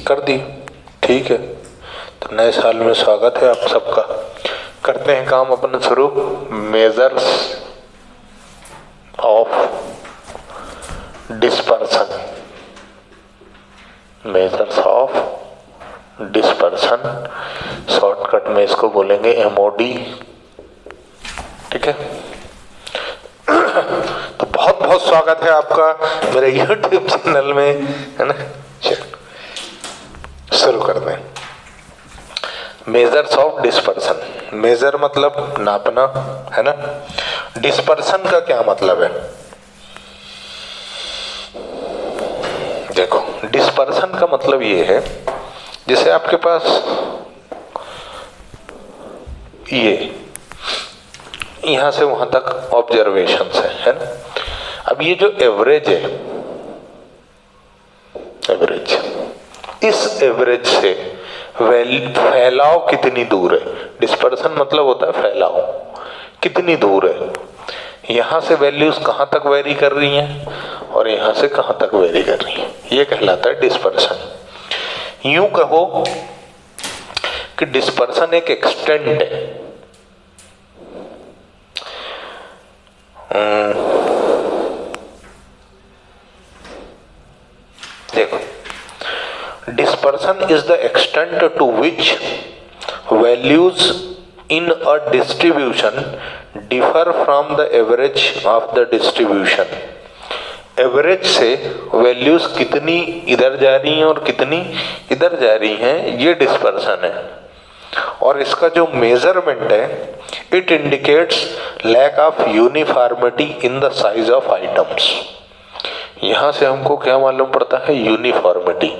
कर दी, ठीक है। तो नए साल में स्वागत है आप सबका। करते हैं काम अपन शुरू। Measures of dispersion, measures of dispersion, shortcut में इसको बोलेंगे एमओडी, ठीक है। तो बहुत बहुत स्वागत है आपका मेरे YouTube चैनल में, है ना। शुरू कर दें। मेजर्स ऑफ डिस्पर्सन, मेजर मतलब नापना, है ना। डिस्पर्सन का क्या मतलब है? देखो, डिस्पर्सन का मतलब ये है, जैसे आपके पास ये यहां से वहां तक ऑब्जर्वेशंस है ना। अब ये जो एवरेज है, एवरेज, इस एवरेज से फैलाव कितनी दूर है? डिस्पर्सन मतलब होता है फैलाव, कितनी दूर है। यहां से वैल्यूज कहां तक वेरी कर रही हैं और यहां से कहां तक वेरी कर रही हैं, ये कहलाता है डिस्पर्सन। यूं कहो कि डिस्पर्सन एक एक्सटेंट है। देखो, dispersion is the extent to which values in a distribution differ from the average of the distribution. Average से वैल्यूज कितनी इधर जा रही हैं और कितनी इधर जा रही हैं, ये डिस्पर्सन है। और इसका जो मेजरमेंट है, it indicates lack of uniformity in the size of items. यहां से हमको क्या मालूम पड़ता है? यूनिफॉर्मिटी।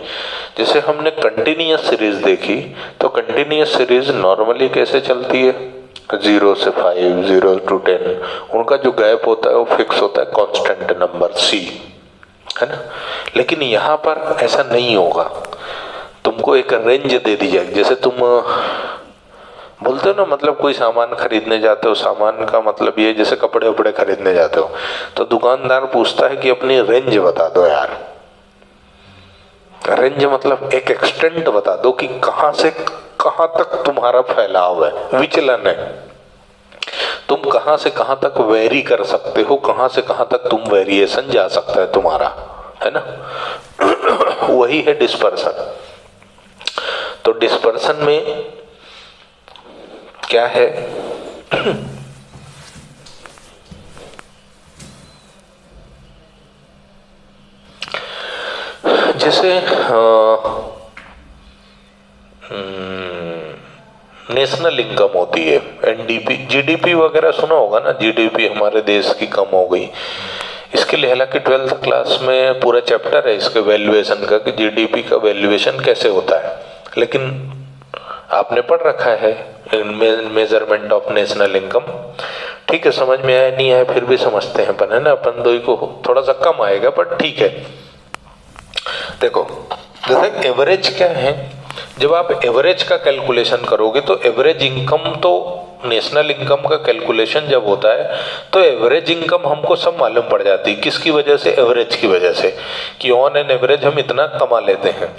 जैसे हमने कंटिन्यूअस सीरीज देखी, तो कंटिन्यूअस सीरीज नॉर्मली कैसे चलती है? 0 से 5, 0 to 10, उनका जो गैप होता है वो फिक्स होता है, कांस्टेंट नंबर C, है ना। लेकिन यहाँ पर ऐसा नहीं होगा, तुमको एक रेंज दे दी जाएगी। जैसे तुम बोलते हो ना, मतलब कोई सामान खरीदने जाते हो, सामान का मतलब ये, जैसे कपड़े वपड़े खरीदने जाते हो तो दुकानदार पूछता है कि अपनी रेंज बता दो यार। रेंज मतलब एक एक्सटेंट बता दो कि कहां से कहां तक तुम्हारा फैलाव है, विचलन है, तुम कहां से कहां तक वेरी कर सकते हो, कहां से कहां तक तुम वेरिएशन जा सकता है तुम्हारा, है ना। वही है डिस्पर्सन। तो डिस्पर्सन में क्या है? जैसे नेशनल इनकम होती है, एनडीपी, जीडीपी वगैरह सुना होगा ना। जीडीपी हमारे देश की कम हो गई, इसके लिए हालांकि 12th क्लास में पूरा चैप्टर है इसके वैल्यूएशन का, कि जीडीपी का वैल्यूएशन कैसे होता है। लेकिन आपने पढ़ रखा है मेजरमेंट ऑफ नेशनल इनकम, ठीक है। समझ में आया नहीं आया फिर भी समझते हैं अपन, है ना। अपन दो को थोड़ा सा कम आएगा पर ठीक है। देखो, जैसे एवरेज क्या है, जब आप एवरेज का कैलकुलेशन करोगे तो एवरेज इनकम, तो नेशनल इनकम का कैलकुलेशन जब होता है तो एवरेज इनकम हमको सब मालूम पड़ जाती है। किसकी वजह से? एवरेज की वजह से, कि ऑन एन एवरेज हम इतना कमा लेते हैं।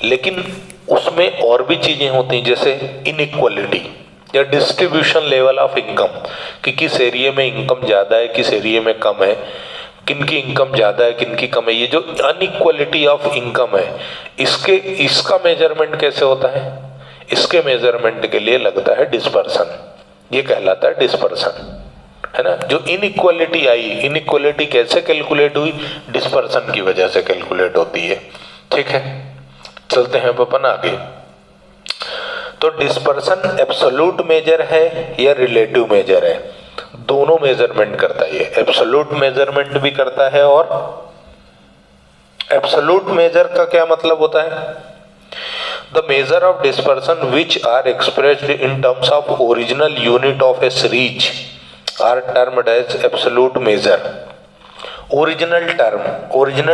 लेकिन उसमें और भी चीजें होती हैं, जैसे इनइक्वालिटी या डिस्ट्रीब्यूशन लेवल ऑफ इनकम, कि किस एरिया में इनकम ज्यादा है, किस एरिया में कम है, किनकी इनकम ज्यादा है, किनकी कम है। ये जो अनइक्वालिटी ऑफ इनकम है, इसका मेजरमेंट कैसे होता है? इसके मेजरमेंट के लिए लगता है डिस्पर्सन, ये कहलाता है डिस्पर्सन, है ना। जो इनइक्वालिटी आई, इनइक्वालिटी कैसे कैलकुलेट हुई? डिस्पर्सन की वजह से कैलकुलेट होती है, ठीक है। चलते हैं अपन आगे। तो डिस्पर्सन एब्सोल्यूट मेजर है या रिलेटिव मेजर है? दोनों मेजरमेंट करता है। ये एब्सोल्यूट मेजरमेंट भी करता है, और एब्सोल्यूट मेजर का क्या मतलब होता है? The measure of dispersion which are expressed in terms of original unit of a series are termed as absolute measure. Original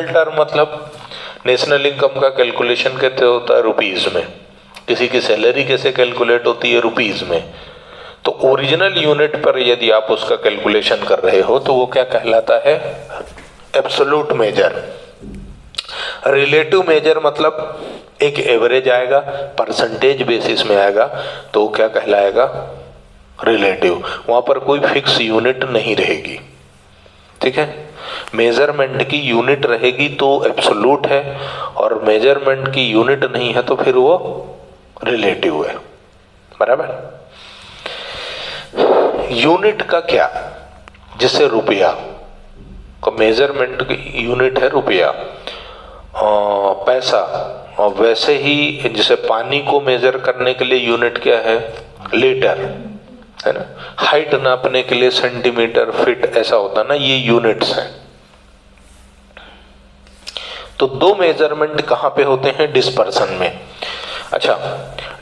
term मतलब नेशनल इनकम का कैलकुलेशन कैसे होता है? रुपीज में। किसी की सैलरी कैसे कैलकुलेट होती है? रुपीज में। तो ओरिजिनल यूनिट पर यदि आप उसका कैलकुलेशन कर रहे हो तो वो क्या कहलाता है? Absolute major. रिलेटिव मेजर मतलब एक एवरेज आएगा, परसेंटेज बेसिस में आएगा, तो वो क्या कहलाएगा, रिलेटिव। वहां पर कोई फिक्स यूनिट नहीं रहेगी, ठीक है। मेजरमेंट की यूनिट रहेगी तो एब्सोल्यूट है, और मेजरमेंट की यूनिट नहीं है तो फिर वो रिलेटिव है, बराबर। यूनिट का क्या, जैसे रुपया का मेजरमेंट की यूनिट है रुपया, पैसा, और वैसे ही जैसे पानी को मेजर करने के लिए यूनिट क्या है, लीटर, है ना। हाइट नापने के लिए सेंटीमीटर, फीट, ऐसा होता है ना, ये यूनिट्स हैं। तो दो मेजरमेंट कहाँ पे होते हैं, डिस्पर्सन में। अच्छा,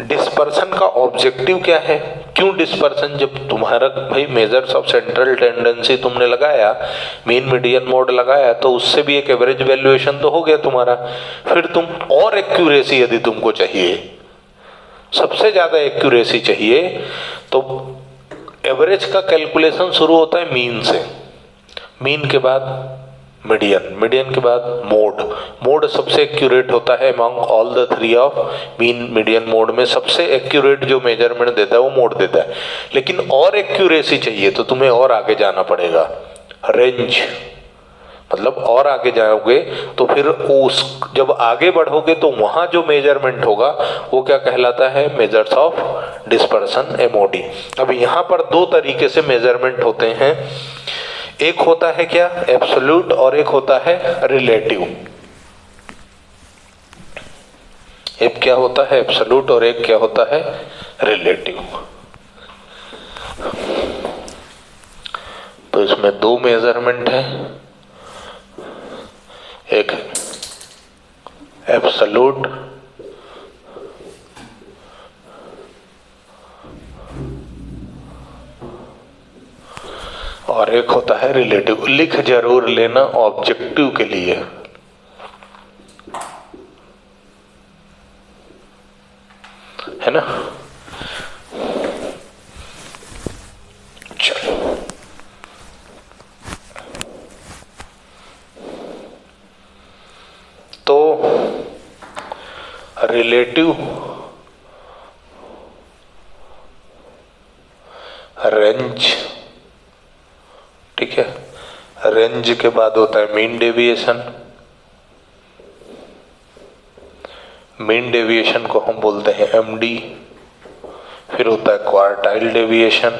डिस्पर्सन का ऑब्जेक्टिव क्या है, क्यों डिस्पर्सन, जब तुम्हारा भाई मेजर्स ऑफ सेंट्रल टेंडेंसी तुमने लगाया, मीन मीडियन मोड लगाया, तो उससे भी एक एवरेज वैल्यूएशन तो हो गया तुम्हारा। फिर तुम और एक्यूरेसी यदि तुमको चाहिए, सबसे ज्यादा एक्यूरेसी चाहिए, तो एवरेज का कैलकुलेशन शुरू होता है मीन से, मीन के बाद मीडियन, मीडियन के बाद मोड, मोड सबसे एक्यूरेट होता है among all the three of mean median mode में, सबसे एक्यूरेट जो मेजरमेंट देता है वो मोड देता है। लेकिन और एक्यूरेसी चाहिए तो तुम्हें और आगे जाना पड़ेगा, रेंज, मतलब और आगे जाओगे तो फिर उस जब आगे बढ़ोगे तो वहां जो मेजरमेंट होगा वो क्या कहलाता है, मेजर्स ऑफ डिस्पर्सन, एमओडी। अब यहाँ पर दो तरीके से मेजरमेंट होते हैं, एक होता है क्या, एब्सोल्यूट, और एक होता है रिलेटिव। एक क्या होता है, एब्सोल्यूट, और एक क्या होता है, रिलेटिव। तो इसमें दो मेजरमेंट है, एक एब्सोल्यूट और एक होता है रिलेटिव। लिख जरूर लेना ऑब्जेक्टिव के लिए, है ना। चलो, तो रिलेटिव रेंज, ठीक है। रेंज के बाद होता है मीन डेविएशन, मीन डेविएशन को हम बोलते हैं एमडी। फिर होता है क्वार्टाइल डेविएशन,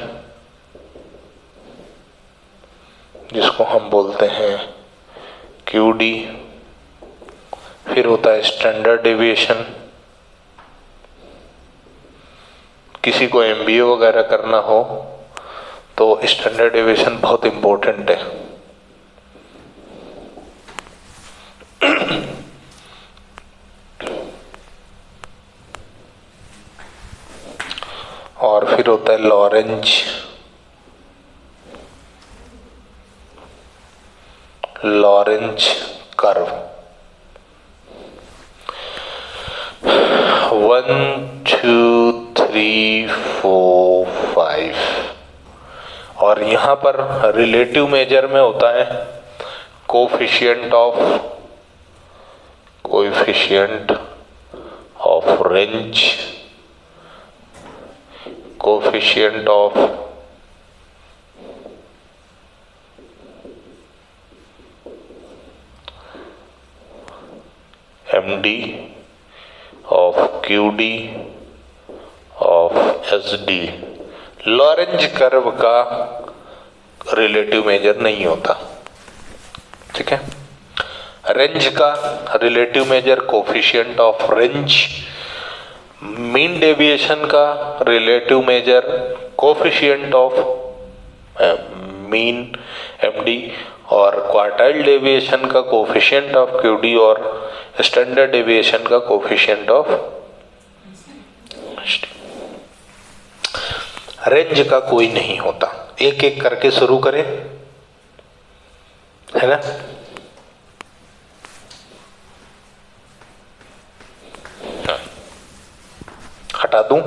जिसको हम बोलते हैं क्यूडी। फिर होता है स्टैंडर्ड डेविएशन, किसी को एमबीए वगैरह करना हो तो स्टैंडर्ड डेविएशन बहुत इंपॉर्टेंट है। और फिर होता है लॉरेंज, लॉरेंज कर्व। 1 2 3 4 5। और यहाँ पर रिलेटिव मेजर में होता है coefficient of range, coefficient of MD, of QD, of SD. Lorenz curve का रिलेटिव मेजर नहीं होता, ठीक है। रेंज का relative measure coefficient of range, mean deviation का relative measure coefficient of mean MD, और क्वार्टाइल डेविएशन का कोफिशिएंट ऑफ क्यूडी, और स्टैंडर्ड डेविएशन का कोफिशिएंट ऑफ रेंज का कोई नहीं होता। एक एक करके शुरू करें, है ना। हटा दूं,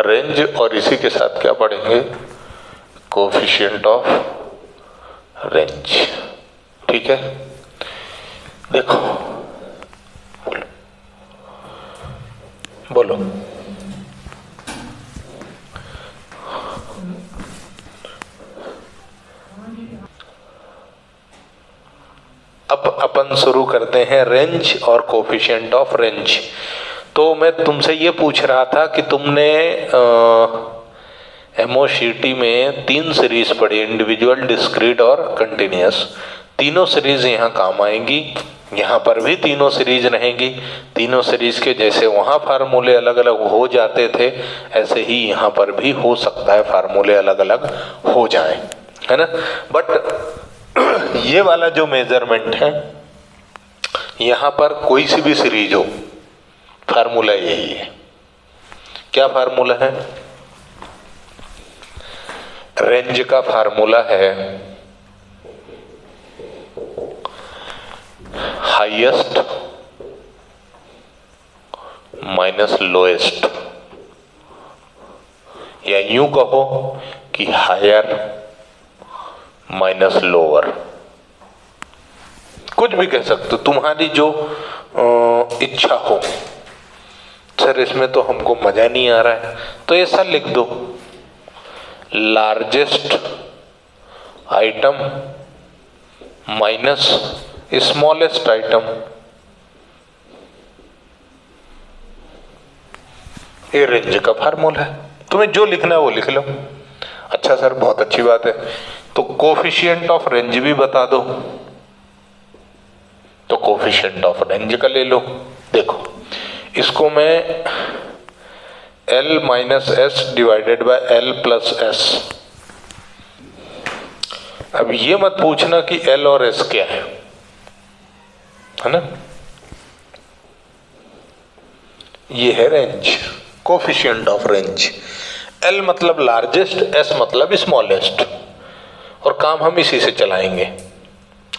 रेंज, और इसी के साथ क्या पढ़ेंगे, कोफिशिएंट ऑफ रेंज। ठीक है, देखो बोलो। अब अपन शुरू करते हैं रेंज और कोफिशिएंट ऑफ रेंज। तो मैं तुमसे ये पूछ रहा था कि तुमने एमओसीटी में 3 सीरीज पढ़ी, इंडिविजुअल, डिस्क्रीट और कंटिन्यूअस। तीनों सीरीज यहाँ काम आएंगी, यहाँ पर भी तीनों सीरीज रहेंगी। तीनों सीरीज के जैसे वहाँ फार्मूले अलग अलग हो जाते थे, ऐसे ही यहाँ पर भी हो सकता है फार्मूले अलग अलग हो जाएं, है ना। बट ये वाला जो मेजरमेंट है, यहाँ पर कोई सी भी सीरीज हो, फार्मूला यही है। क्या फार्मूला है? रेंज का फार्मूला है हाईएस्ट माइनस लोएस्ट, या यूं कहो कि हायर माइनस लोअर, कुछ भी कह सकते हो, तुम्हारी जो इच्छा हो। सर इसमें तो हमको मजा नहीं आ रहा है, तो ऐसा लिख दो, largest item minus smallest item. ये रेंज का फार्मूला है, तुम्हें जो लिखना है वो लिख लो। अच्छा सर बहुत अच्छी बात है, तो कोफिशिएंट ऑफ रेंज भी बता दो, तो कोफिशिएंट ऑफ रेंज का ले लो। देखो इसको मैं L minus S divided by L plus S. अब ये मत पूछना कि L और S क्या है ना। ये है range, coefficient of range. L मतलब लार्जेस्ट, S मतलब स्मॉलेस्ट, और काम हम इसी से चलाएंगे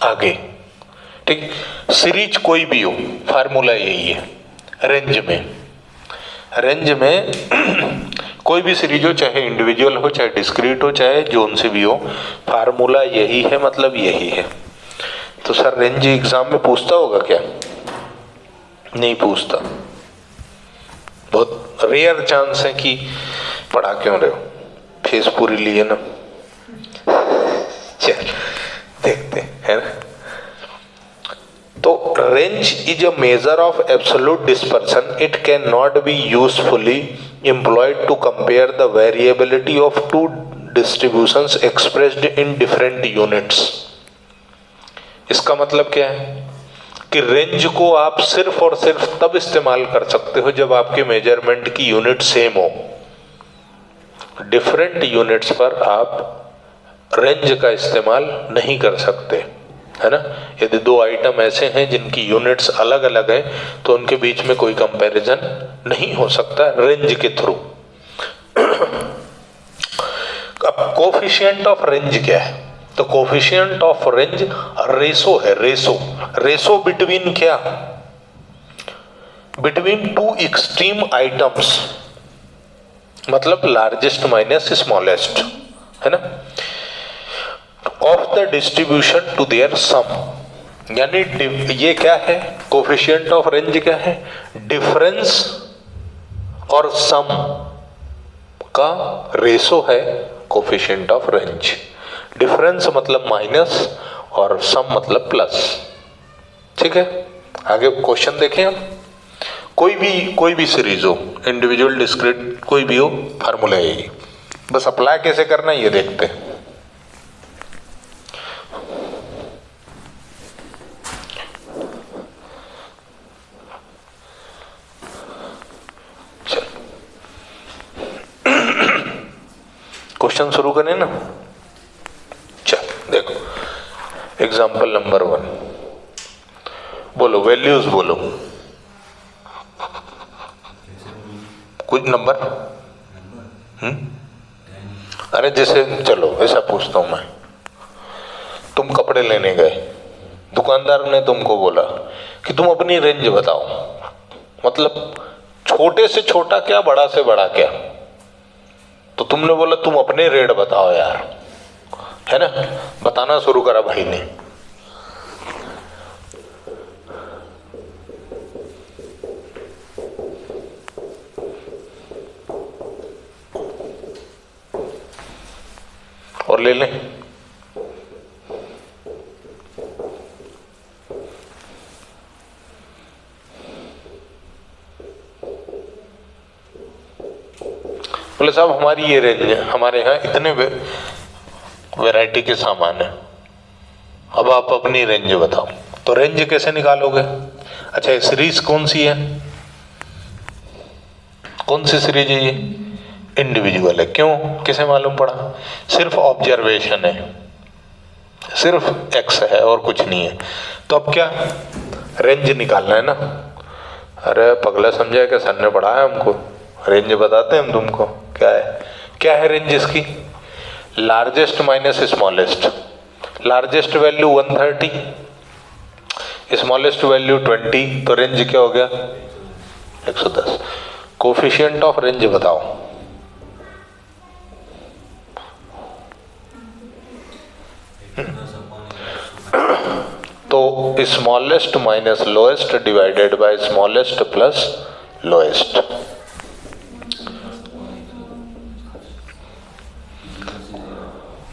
आगे। ठीक, सीरीज कोई भी हो, फार्मूला यही है रेंज में। रेंज में कोई भी सीरीज हो, चाहे इंडिविजुअल हो, चाहे डिस्क्रीट हो, चाहे जोन से भी हो, फार्मूला यही है, मतलब यही है। तो सर रेंज एग्जाम में पूछता होगा क्या? नहीं पूछता, बहुत रेयर चांस है कि पढ़ा क्यों रहे हो, फीस पूरी लिए ना। चल देखते हैं ना। तो range is a measure of absolute dispersion. It can not be usefully employed to compare the variability of two distributions expressed in different units। इसका मतलब क्या है कि रेंज को आप सिर्फ और सिर्फ तब इस्तेमाल कर सकते हो जब आपके मेजरमेंट की यूनिट सेम हो। डिफरेंट यूनिट्स पर आप रेंज का इस्तेमाल नहीं कर सकते, है ना। यदि दो आइटम ऐसे हैं जिनकी यूनिट्स अलग अलग है, तो उनके बीच में कोई कंपैरिजन नहीं हो सकता रेंज के थ्रू। अब कोफिशिएंट ऑफ रेंज क्या है? तो कोफिशिएंट ऑफ रेंज रेशो है, रेशो बिटवीन क्या? बिटवीन टू एक्सट्रीम आइटम्स, मतलब लार्जेस्ट माइनस स्मॉलेस्ट, है ना, of the distribution to their sum. यानी ये क्या है? कोफिशिएंट ऑफ रेंज क्या है? डिफरेंस और सम का रेशो है कोफिशिएंट ऑफ रेंज। डिफरेंस मतलब माइनस और सम मतलब प्लस। ठीक है, आगे क्वेश्चन देखें हम। कोई भी सीरीज हो, इंडिविजुअल, डिस्क्रीट, कोई भी हो, फार्मूला यही, बस अप्लाई कैसे करना है ये देखते हैं। क्वेश्चन शुरू करें ना। चल देखो, एग्जाम्पल नंबर 1 बोलो, वैल्यूज बोलो, कुछ नंबर। अरे जैसे चलो ऐसा पूछता हूं मैं, तुम कपड़े लेने गए, दुकानदार ने तुमको बोला कि तुम अपनी रेंज बताओ, मतलब छोटे से छोटा क्या, बड़ा से बड़ा क्या, तो तुमने बोला तुम अपने रेट बताओ यार, है ना, बताना शुरू करा भाई ने। और ले लें। बोले साहब हमारी ये रेंज है, हमारे यहाँ इतने वैरायटी के सामान है, अब आप अपनी रेंज बताओ। तो रेंज कैसे निकालोगे? अच्छा ये सीरीज कौन सी है, कौन सी सीरीज है ये? इंडिविजुअल है। क्यों, किसे मालूम पड़ा? सिर्फ ऑब्जर्वेशन है, सिर्फ एक्स है और कुछ नहीं है। तो अब क्या रेंज निकालना है ना। अरे पगला समझा क्या, सर ने पढ़ाया हमको, रेंज बताते हैं हम तुमको। क्या है, क्या है रेंज इसकी? Largest minus smallest. Largest value 130, smallest value 20, तो रेंज क्या हो गया? 110। कोफिशिएंट ऑफ रेंज बताओ। तो smallest minus lowest divided by smallest plus lowest.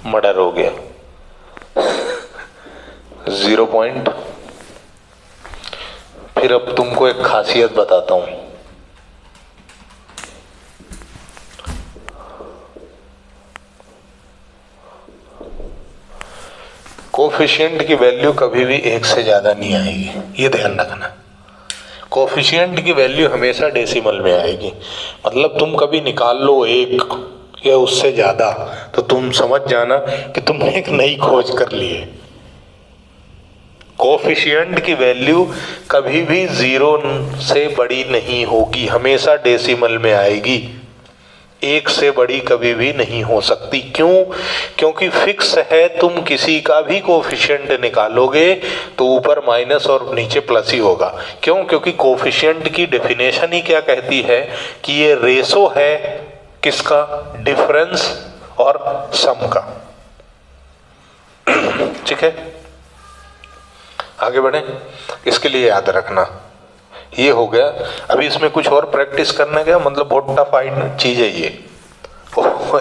Murder हो गया 0 पॉइंट। फिर अब तुमको एक खासियत बताता हूं। कोफिशिएंट की वैल्यू कभी भी 1 से ज्यादा नहीं आएगी, ये ध्यान रखना। कोफिशिएंट की वैल्यू हमेशा डेसिमल में आएगी। मतलब तुम कभी निकाल लो 1 या उससे ज्यादा, तो तुम समझ जाना कि तुमने एक नई खोज कर ली है। कोफिशिएंट की वैल्यू कभी भी 0 से बड़ी नहीं होगी, हमेशा डेसिमल में आएगी। 1 से बड़ी कभी भी नहीं हो सकती। क्यों? क्योंकि फिक्स है, तुम किसी का भी कोफिशिएंट निकालोगे तो ऊपर माइनस और नीचे प्लस ही होगा। क्यों? क्योंकि कोफिशिएंट की डेफिनेशन ही क्या कहती है कि ये रेशो है किसका? डिफरेंस और सम का। ठीक है, आगे बढ़े। इसके लिए याद रखना ये हो गया। अभी इसमें कुछ और प्रैक्टिस करना है क्या? मतलब बहुत टफ चीज है ये।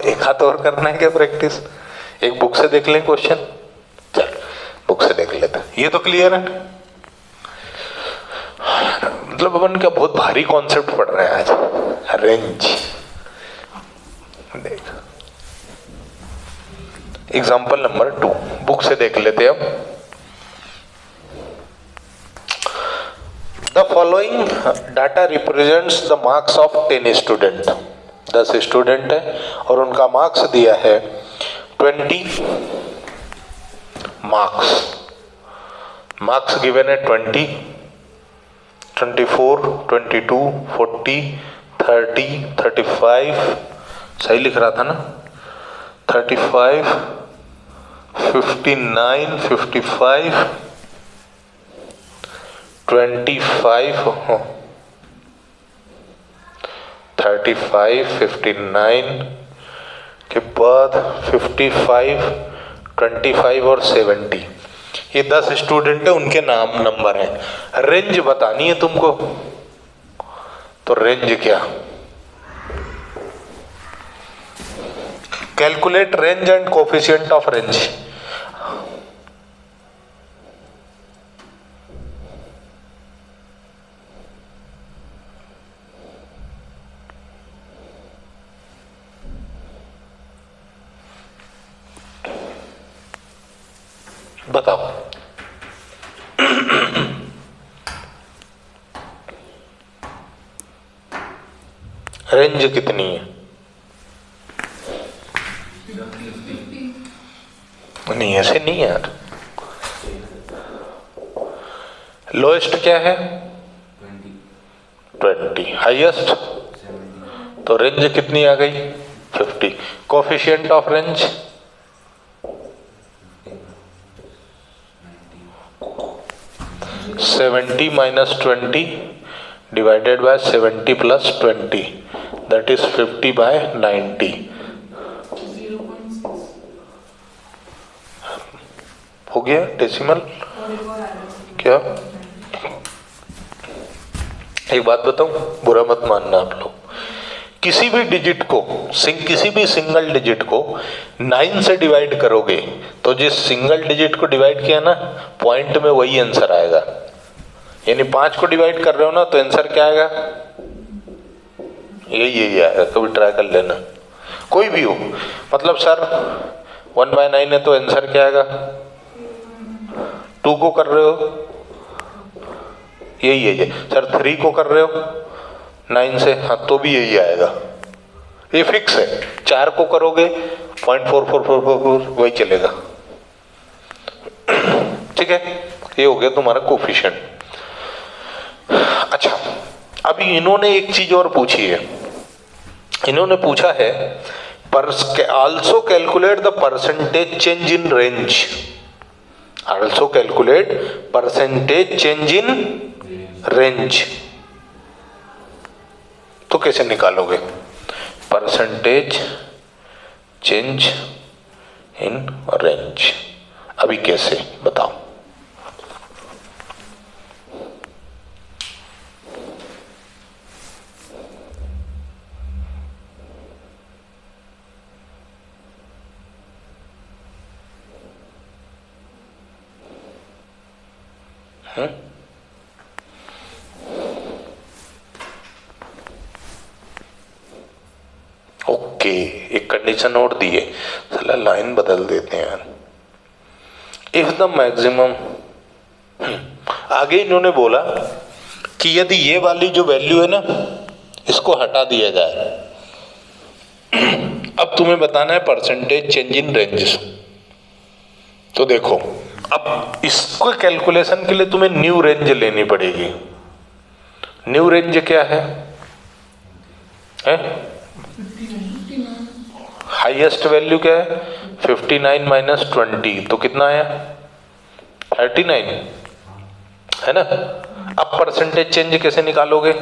एक हाथ और करना है क्या प्रैक्टिस? एक बुक से देख लें क्वेश्चन। चल बुक से देख लेते हैं। ये तो क्लियर है। मतलब अपन का बहुत भारी कॉन्सेप्ट पढ़ रहे हैं आज। रेंज देख, एग्जाम्पल नंबर 2 बुक से देख लेते हैं अब। The following data represents the marks of 10 student। 10 student है और उनका मार्क्स दिया है 20 मार्क्स। मार्क्स गिवन है 20, 24, 22, 40, 30, 35, सही लिख रहा था ना? 35, 59, 55, 25, 35, 59 के बाद 55, 25 और 70। ये 10 स्टूडेंट है, उनके नाम नंबर हैं। रेंज बतानी है तुमको, तो रेंज क्या? Calculate range and coefficient of range. बताओ रेंज कितनी है? नहीं ऐसे नहीं यार। लोएस्ट क्या है? 20। हाईएस्ट? तो रेंज कितनी आ गई? 50। Coefficient of range? 70 minus 20 divided by 70 plus 20, that is 50 by 90। हो गया डेसिमल। क्या एक बात बताऊं, बुरा मत मानना आप लोग, किसी भी डिजिट को किसी भी सिंगल डिजिट को 9 से डिवाइड करोगे तो जिस सिंगल डिजिट को डिवाइड किया ना पॉइंट में वही आंसर आएगा। यानी 5 को डिवाइड कर रहे हो ना तो आंसर क्या आएगा, यही आएगा। कभी ट्राई कर लेना, कोई भी हो। मतलब सर 1/9 है तो आंसर क्या आएगा, 2 को कर रहे हो यही है। सर 3 को कर रहे हो 9 से, हाँ तो भी यही आएगा, ये फिक्स है। 4 को करोगे 0.4444 वही चलेगा। ठीक है, ये हो गया तुम्हारा कोफिशिएंट। अच्छा, अभी इन्होंने एक चीज और पूछी है, इन्होंने पूछा है also calculate the percentage change in range. Also calculate percentage change in range. तो कैसे निकालोगे परसेंटेज चेंज इन रेंज, अभी कैसे बताओ। ओके, एक कंडीशन और दी है, चला लाइन बदल देते हैं। इफ द मैक्सिमम, आगे इन्होंने बोला कि यदि ये वाली जो वैल्यू है ना इसको हटा दिया जाए। अब तुम्हें बताना है परसेंटेज चेंज इन रेंज। तो देखो, अब इसको कैलकुलेशन के लिए तुम्हें न्यू रेंज लेनी पड़ेगी। न्यू रेंज क्या है? हाईएस्ट वैल्यू क्या है? 59 माइनस 20 तो कितना आया? 39 है ना। अब परसेंटेज चेंज कैसे निकालोगे?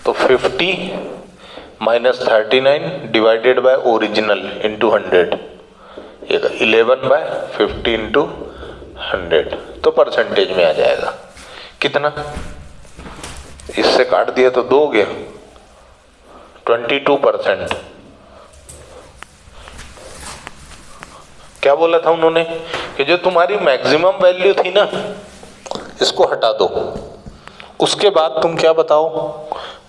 तो 50 minus 39 divided by original into 100, 11/50 into 100 तो परसेंटेज में आ जाएगा। कितना? इससे काट दिया तो 2 गया, 22%। क्या बोला था उन्होंने कि जो तुम्हारी मैक्सिमम वैल्यू थी ना इसको हटा दो, उसके बाद तुम क्या बताओ,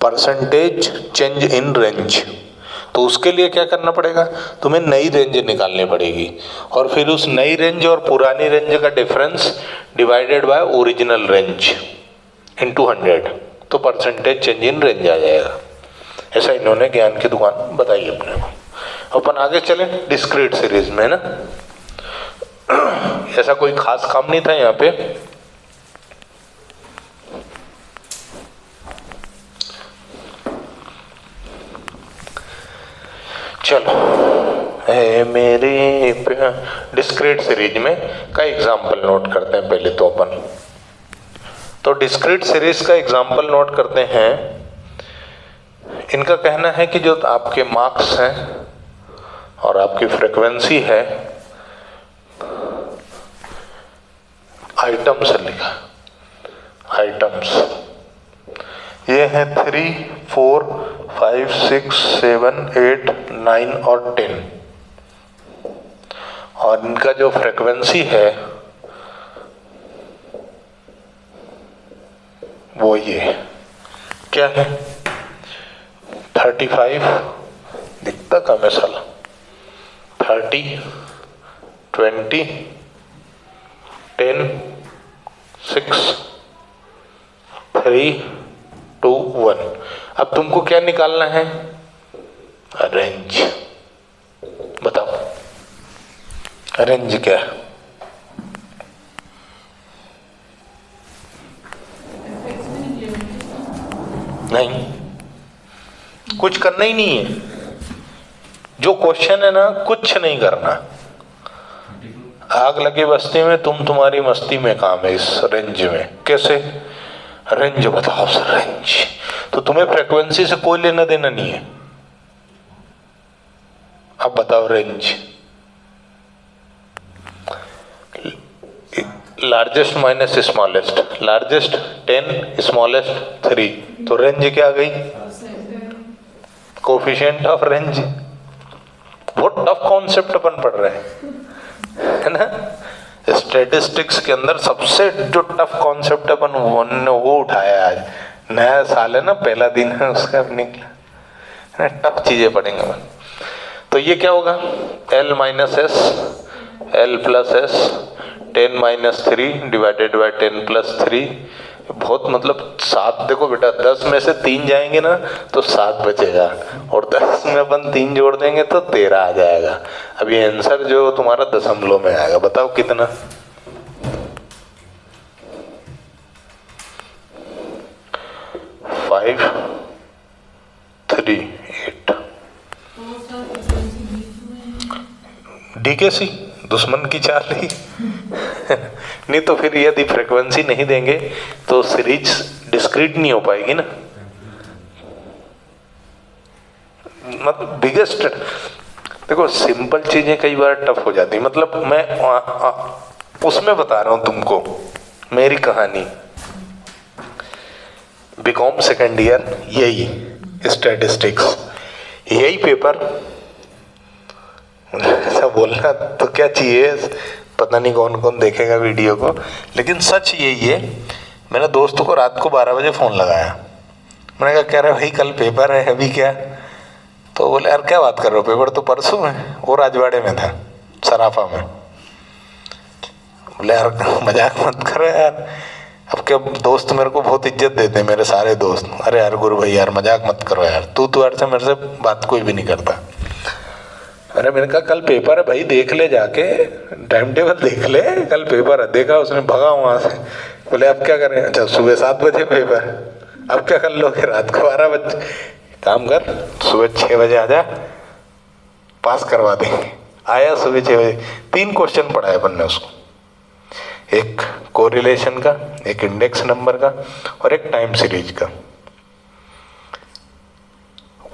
परसेंटेज चेंज इन रेंज। तो उसके लिए क्या करना पड़ेगा, तुम्हें नई रेंज निकालनी पड़ेगी और फिर उस नई रेंज और पुरानी रेंज का difference divided by original range into 100 तो परसेंटेज चेंज इन रेंज आ जाएगा। ऐसा इन्होंने ज्ञान की दुकान बताई अपने को। अपन आगे चले डिस्क्रीट सीरीज में ना। ऐसा कोई खास काम नहीं था यहाँ पे। चलो मेरे डिस्क्रीट सीरीज में का एग्जाम्पल नोट करते हैं पहले तो अपन। तो डिस्क्रीट सीरीज का एग्जाम्पल नोट करते हैं। इनका कहना है कि जो आपके मार्क्स हैं और आपकी फ्रीक्वेंसी है, आइटम्स लिखा, आइटम्स ये हैं 3, 4, 5, 6, 7, 8, 9 और 10। और इनका जो फ्रीक्वेंसी है वो ये क्या है, 35 दिखता कम है साला, 30, 20, 10, 6, 3, 2, 1। अब तुमको क्या निकालना है, रेंज। बताओ रेंज क्या है? नहीं, कुछ करना ही नहीं है। जो क्वेश्चन है ना कुछ नहीं करना। आग लगे बस्ती में तुम्हारी मस्ती में काम है। इस रेंज में कैसे, रेंज बताओ सर, रेंज। तो तुम्हें फ्रीक्वेंसी से कोई लेना देना नहीं है। अब बताओ range. Largest minus smallest, largest 10, smallest 3, तो रेंज क्या गई? Coefficient of range. बहुत टफ कॉन्सेप्ट अपन पढ़ रहे हैं, है ना। स्टैटिस्टिक्स के अंदर सबसे जो टफ कॉन्सेप्ट अपन वो उठाया आज। नया साल है ना, पहला दिन है उसका निकला, टफ चीजें पढ़ेंगे अपन। तो ये क्या होगा? L minus S, L plus S, 10 minus 3 divided by 10 plus 3। बहुत मतलब 7, देखो बेटा 10 में से 3 जाएंगे ना तो 7 बचेगा, और 10 में अपन 3 जोड़ देंगे तो 13 आ जाएगा। अब ये आंसर जो तुम्हारा दशमलव में आएगा, बताओ कितना? 5, 3, 8। डीकेसी दुश्मन की चाल ही नहीं तो फिर यदि फ्रीक्वेंसी नहीं देंगे तो सीरीज डिस्क्रीट नहीं हो पाएगी ना। मतलब बिगेस्ट, देखो सिंपल चीजें कई बार टफ हो जाती, मतलब मैं उसमें बता रहा हूं तुमको मेरी कहानी। बीकॉम सेकेंड ईयर, यही स्टैटिस्टिक्स, यही पेपर। ऐसा बोलना तो क्या चाहिए, पता नहीं कौन कौन देखेगा वीडियो को, लेकिन सच यही है। मैंने दोस्तों को रात को 12 बजे फ़ोन लगाया, मैंने कहा कह रहे भाई कल पेपर है, अभी क्या? तो बोले यार क्या बात कर रहे हो, पेपर तो परसों है, वो राजवाड़े में था, सराफा में। बोले यार मजाक मत करो यार, अब क्या दोस्त मेरे को बहुत इज्जत देते हैं, मेरे सारे दोस्त। अरे यार गुरु भाई यार मजाक मत करो यार, तू तो यार से मेरे से बात कोई भी नहीं करता। अरे मैंने कहा कल पेपर है भाई, देख ले जाके, टाइम टेबल देख ले, कल पेपर है। देखा उसने, भगा वहाँ से। बोले अब क्या करें? अच्छा सुबह 7 बजे पेपर, अब क्या कर लोगे? रात को 12 बजे। काम कर, सुबह 6 बजे आ जा, पास करवा देंगे। आया सुबह 6 बजे, 3 क्वेश्चन पढ़ाए अपन ने उसको, एक कोरिलेशन का, एक इंडेक्स नंबर का, और एक टाइम सीरीज का।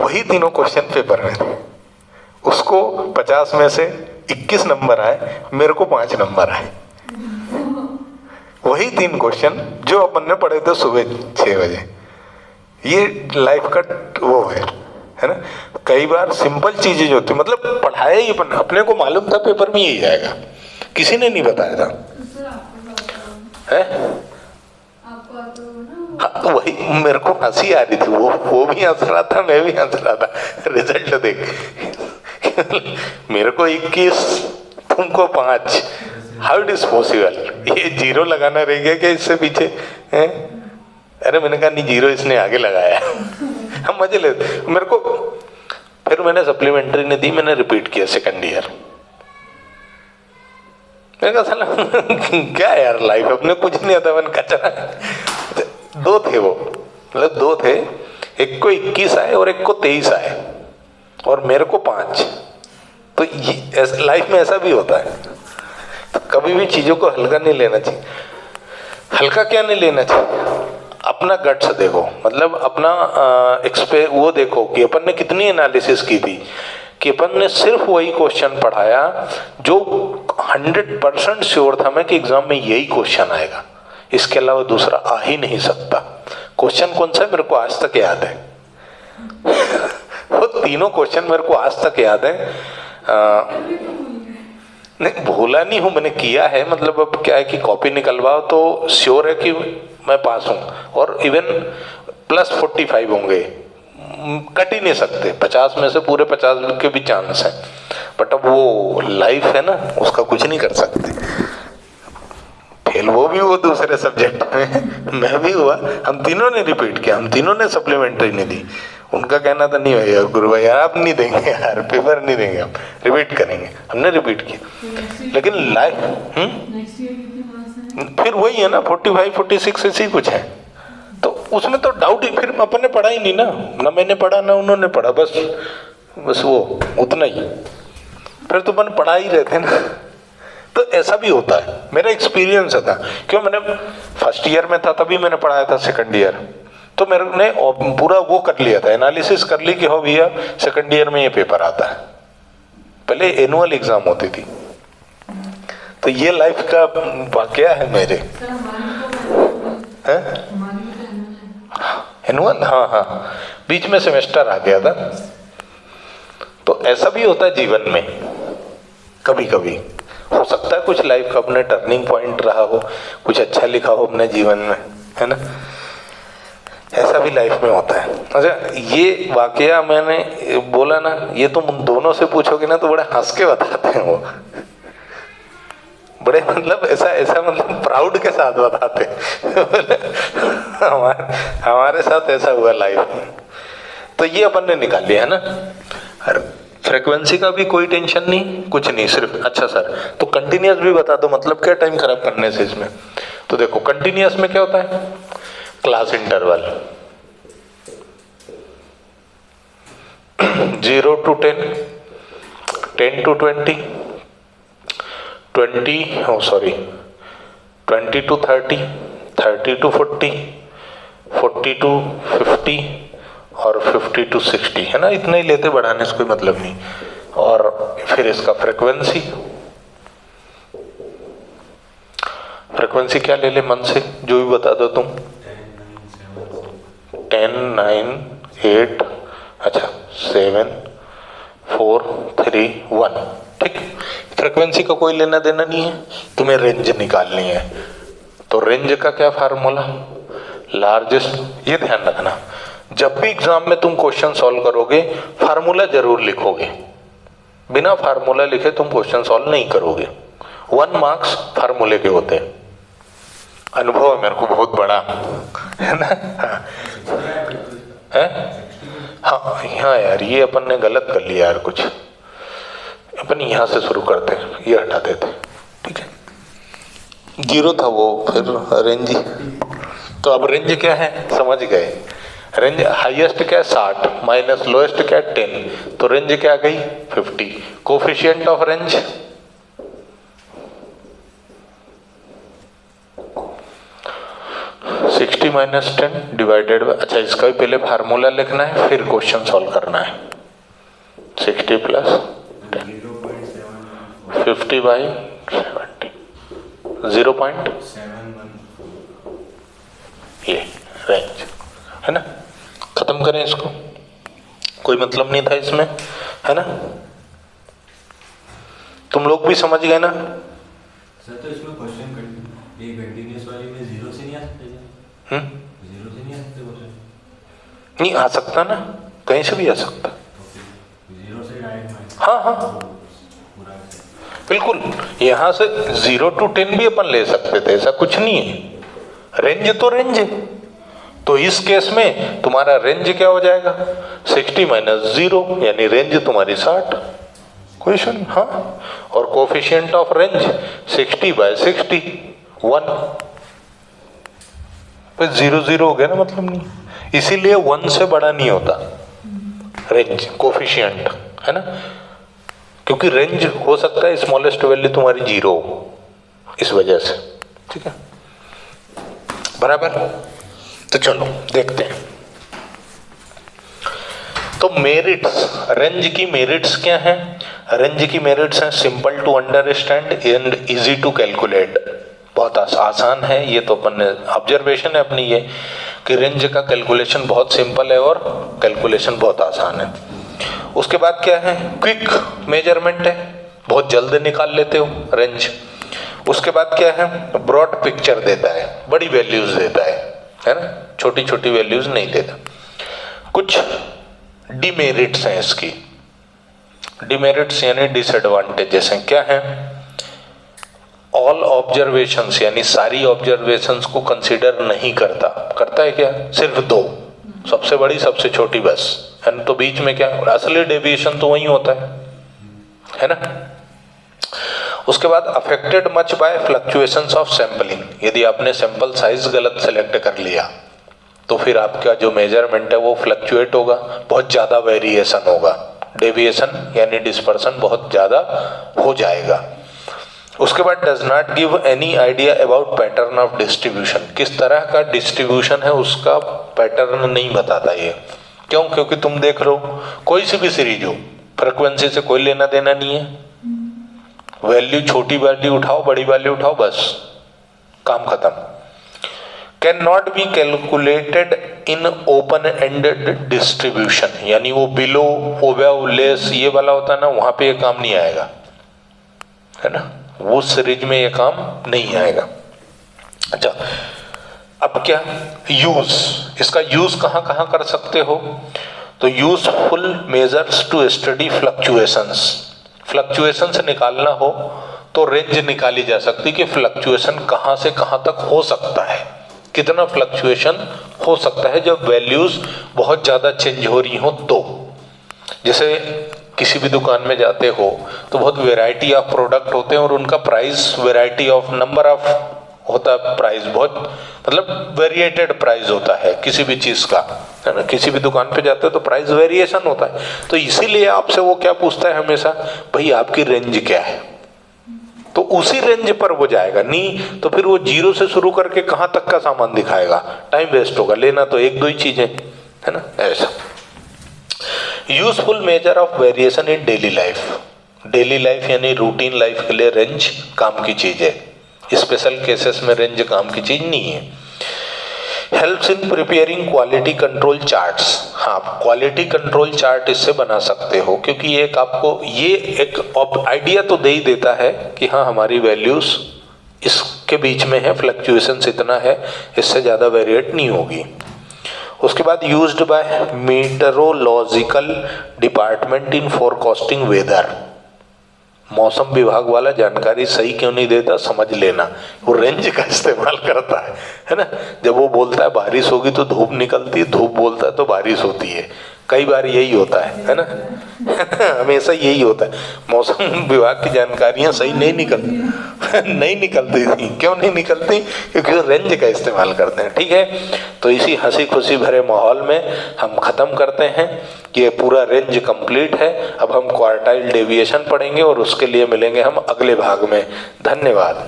वही तीनों क्वेश्चन पेपर में थे। उसको 50 में से 21 नंबर आए, मेरे को 5 नंबर आए। वही 3 क्वेश्चन जो अपन ने पढ़े थे सुबह 6 बजे। ये लाइफ का वो है ना। कई बार सिंपल चीजें जो होती, मतलब पढ़ाया ही अपन, अपने को मालूम था पेपर में यही आएगा, किसी ने नहीं बताया था, है? हाँ, तो वही मेरे को हंसी आ रही थी, वो भी हंस रहा था, मैं भी हंस रहा था। रिजल्ट देख मेरे को 21, तुमको 5, हाउ इट इज पॉसिबल? ये 0 लगाना रह गया क्या इससे पीछे है? अरे मैंने कहा नहीं, 0 इसने आगे लगाया। हम मजे ले मेरे को। फिर मैंने सप्लीमेंट्री ने दी, मैंने रिपीट किया सेकंड ईयर। मैंने कहा साला क्या यार लाइफ, अपने कुछ नहीं आता, मन कचरा। 2 थे वो, मतलब 2 थे, एक को 21 आए और एक को 23 आए, और मेरे को 5। तो ये लाइफ में ऐसा भी होता है, तो कभी भी चीजों को हल्का नहीं लेना चाहिए। हल्का क्या नहीं लेना चाहिए? अपना गट्स देखो, मतलब अपना वो देखो कि अपन ने कितनी एनालिसिस की थी, कि अपन ने सिर्फ वही क्वेश्चन पढ़ाया जो 100% श्योर था मैं कि एग्जाम में यही क्वेश्चन आएगा, इसके अलावा दूसरा आ ही नहीं सकता। क्वेश्चन कौन सा है मेरे को आज तक याद है। वो तीनों क्वेश्चन मेरे को आज तक याद है। नहीं भूला नहीं हूं, मैंने किया है। मतलब अब क्या है कि कॉपी निकलवाओ तो श्योर है कि मैं पास हूं, और इवन +45 होंगे, कट ही नहीं सकते। 50 में से पूरे 50 के भी चांस है, बट अब वो लाइफ है ना, उसका कुछ नहीं कर सकते। फेल वो भी, वो दूसरे सब्जेक्ट में मैं भी हुआ। हम तीनों ने रिपीट किया, हम तीनों ने सप्लीमेंट्री नहीं दी। उनका कहना था नहीं भैया गुरु भाई आप नहीं देंगे यार, पेपर नहीं देंगे, हम रिपीट करेंगे। हमने रिपीट किया, लेकिन लाइफ फिर वही है ना, 45, 46 ऐसी कुछ है। तो उसमें तो डाउट ही, फिर अपन ने पढ़ा ही नहीं ना मैंने पढ़ा ना उन्होंने पढ़ा, बस वो उतना ही। फिर तो अपन पढ़ा ही रहते ना। तो ऐसा भी होता है, मेरा एक्सपीरियंस था। क्यों, मैंने फर्स्ट ईयर में था तभी मैंने पढ़ाया था सेकंड ईयर, तो मेरे ने पूरा वो कर लिया था, एनालिसिस कर ली कि हो भैया सेकंड ईयर में ये पेपर आता है। पहले एनुअल एग्जाम होती थी, तो ये लाइफ का वाकया है मेरे। एनुअल, हाँ हाँ, बीच में सेमेस्टर आ गया था। तो ऐसा भी होता है जीवन में, कभी कभी हो सकता है कुछ लाइफ का अपने टर्निंग पॉइंट रहा हो, कुछ अच्छा लिखा हो अपने जीवन में, है ना, ऐसा भी लाइफ में होता है। अच्छा, ये वाकया मैंने बोला ना, ये तुम दोनों से पूछोगे ना तो बड़े हंस के बताते हैं वो, बड़े मतलब ऐसा मतलब प्राउड के साथ बताते हमारे साथ ऐसा हुआ लाइफ में। तो ये अपन ने निकाल लिया है ना। फ्रीक्वेंसी का भी कोई टेंशन नहीं, कुछ नहीं, सिर्फ अच्छा सर तो कंटिन्यूअस भी बता दो, मतलब क्या टाइम खराब करने से इसमें। तो देखो कंटिन्यूअस में क्या होता है, class interval 0 to 10, 10 to 20, 20 to 30, 30 to 40, 40 to 50 और 50 to 60, है ना, इतना ही लेते, बढ़ाने से कोई मतलब नहीं। और फिर इसका फ्रीक्वेंसी क्या ले ले मन से, जो भी बता दो तुम। 10, 9, 8, अच्छा 7, 4, 3, 1, ठीक। फ्रीक्वेंसी का कोई लेना देना नहीं है, तुम्हें रेंज निकालनी है। तो रेंज का क्या फार्मूला, लार्जेस्ट। ये ध्यान रखना, जब भी एग्जाम में तुम क्वेश्चन सॉल्व करोगे फार्मूला जरूर लिखोगे, बिना फार्मूला लिखे तुम क्वेश्चन सॉल्व नहीं करोगे। 1 मार्क्स फार्मूले के होते हैं, अनुभव है मेरे को बहुत बड़ा, है ना। हाँ हाँ यार, ये अपन ने गलत कर लिया यार, कुछ अपन यहाँ से शुरू करते हैं, ये हटा देते, ठीक है। 0 था वो, फिर रेंज। तो अब रेंज क्या है समझ गए, रेंज हाईएस्ट क्या है 60 माइनस लोएस्ट क्या है 10, तो रेंज क्या आ गई 50। Coefficient of range -60 divided by, अच्छा इसका भी पहले फार्मूला लिखना है फिर क्वेश्चन सॉल्व करना है। 60 प्लस 10, 50 बाई 70, 0.7, ये रेंज है ना। खत्म करें इसको, कोई मतलब नहीं था इसमें, है ना। तुम लोग भी समझ गए ना सर। तो इसमें क्वेश्चन कंटीन्यूअस वाली में 0 से नहीं आ सकते, 0 से नहीं आ सकते क्वेश्चन? नहीं आ सकता ना, कहीं से भी आ सकता, 0 से डायरेक्ट। हाँ हाँ बिल्कुल, यहाँ से 0 to 10 भी अपन ले सकते थे, ऐसा कुछ नहीं है। रेंज तो रेंज है, तो इस केस में तुम्हारा रेंज क्या हो जाएगा 60 माइनस 0, यानी रेंज तुम्हारी 60 क्वेश्चन, हाँ। और कोफिशिएंट ऑफ रेंज 60 बाय 60, 1, तो 0 0 हो गया ना, मतलब नहीं, इसीलिए 1 से बड़ा नहीं होता रेंज कोफिशिएंट, है ना, क्योंकि रेंज हो सकता है स्मॉलेस्ट वैल्यू तुम्हारी 0 हो, इस वजह से, ठीक है बराबर। तो चलो देखते हैं। तो मेरिट्स, रेंज की मेरिट्स क्या हैं? रेंज की मेरिट्स हैं simple to understand and easy to calculate. बहुत आसान है ये, तो अपन ने ऑब्जर्वेशन है अपनी ये कि रेंज का कैलकुलेशन बहुत सिंपल है और कैलकुलेशन बहुत आसान है। उसके बाद क्या है, क्विक मेजरमेंट है, बहुत जल्द निकाल लेते हो रेंज। उसके बाद क्या है, ब्रॉड पिक्चर देता है, बड़ी वैल्यूज देता है ना, छोटी छोटी वैल्यूज नहीं देता। कुछ डिमेरिट्स हैं इसकी, डिमेरिट्स यानी डिसएडवांटेजेस हैं। क्या है, ऑल ऑब्जर्वेशंस यानी सारी ऑब्जर्वेशंस को कंसीडर नहीं करता। करता है क्या, सिर्फ 2, सबसे बड़ी सबसे छोटी बस, है ना। तो बीच में क्या, असली डेविएशन तो वही होता है ना। उसके बाद affected much by fluctuations of sampling, यदि आपने सैंपल साइज गलत सेलेक्ट कर लिया तो फिर आपका जो मेजरमेंट है वो फ्लक्चुएट होगा, बहुत ज़्यादा वेरिएशन होगा, डेविएशन यानी डिस्पर्सन बहुत ज़्यादा हो जाएगा। उसके बाद does not give any idea about pattern of distribution, किस तरह का डिस्ट्रीब्यूशन है उसका पैटर्न नहीं बताता ये। क्यों, क्योंकि तुम देख लो कोई सी भी सीरीज हो, फ्रिक्वेंसी से कोई लेना देना नहीं है, वैल्यू छोटी वैल्यू उठाओ, बड़ी वैल्यू उठाओ, बस काम खत्म। Can not be calculated in open ended distribution, यानी वो बिलो, ओवर, लेस ये वाला होता है ना, वहां पे ये काम नहीं आएगा, है ना, वो सीरीज में ये काम नहीं आएगा। अच्छा, अब क्या यूज, इसका यूज कहां कहां कर सकते हो? तो useful measures to study fluctuations, fluctuation से निकालना हो तो रेंज निकाली जा सकती कि फ्लक्चुएशन कहां से कहां तक हो सकता है, कितना फ्लक्चुएशन हो सकता है जब वैल्यूज बहुत ज्यादा चेंज हो रही हो। तो जैसे किसी भी दुकान में जाते हो तो बहुत वैरायटी ऑफ प्रोडक्ट होते हैं और उनका price variety of number of होता है, प्राइस बहुत मतलब वेरिएटेड प्राइस होता है किसी भी चीज का, है ना। किसी भी दुकान पे जाते हो तो प्राइस वेरिएशन होता है, तो इसीलिए आपसे वो क्या पूछता है हमेशा, भाई आपकी रेंज क्या है, तो उसी रेंज पर वो जाएगा। नहीं तो फिर वो जीरो से शुरू करके कहाँ तक का सामान दिखाएगा, टाइम वेस्ट होगा। लेना तो एक दो ही चीजें, है ना, ऐसा। Useful measure of variation in daily life, daily life यानी रूटीन लाइफ के लिए रेंज काम की चीज है, स्पेशल केसेस में रेंज काम की चीज नहीं है। Helps in preparing quality control charts, हाँ क्वालिटी कंट्रोल चार्ट इससे बना सकते हो, क्योंकि ये एक आपको ये एक आइडिया तो दे ही देता है कि हाँ हमारी वैल्यूज इसके बीच में है, फ्लक्चुएशंस इतना है, इससे ज़्यादा वेरिएट नहीं होगी। उसके बाद used by meteorological department in forecasting weather, मौसम विभाग वाला जानकारी सही क्यों नहीं देता, समझ लेना, वो रेंज का इस्तेमाल करता है ना। जब वो बोलता है बारिश होगी तो धूप निकलती है, धूप बोलता है तो बारिश होती है, कई बार यही होता है ना हमेशा यही होता है, मौसम विभाग की जानकारियां सही नहीं निकलती नहीं निकलती थी, क्यों नहीं निकलती, क्योंकि वो रेंज का इस्तेमाल करते हैं। ठीक है, तो इसी हंसी खुशी भरे माहौल में हम खत्म करते हैं कि ये पूरा रेंज कंप्लीट है। अब हम क्वार्टाइल डेविएशन पढ़ेंगे और उसके लिए मिलेंगे हम अगले भाग में। धन्यवाद।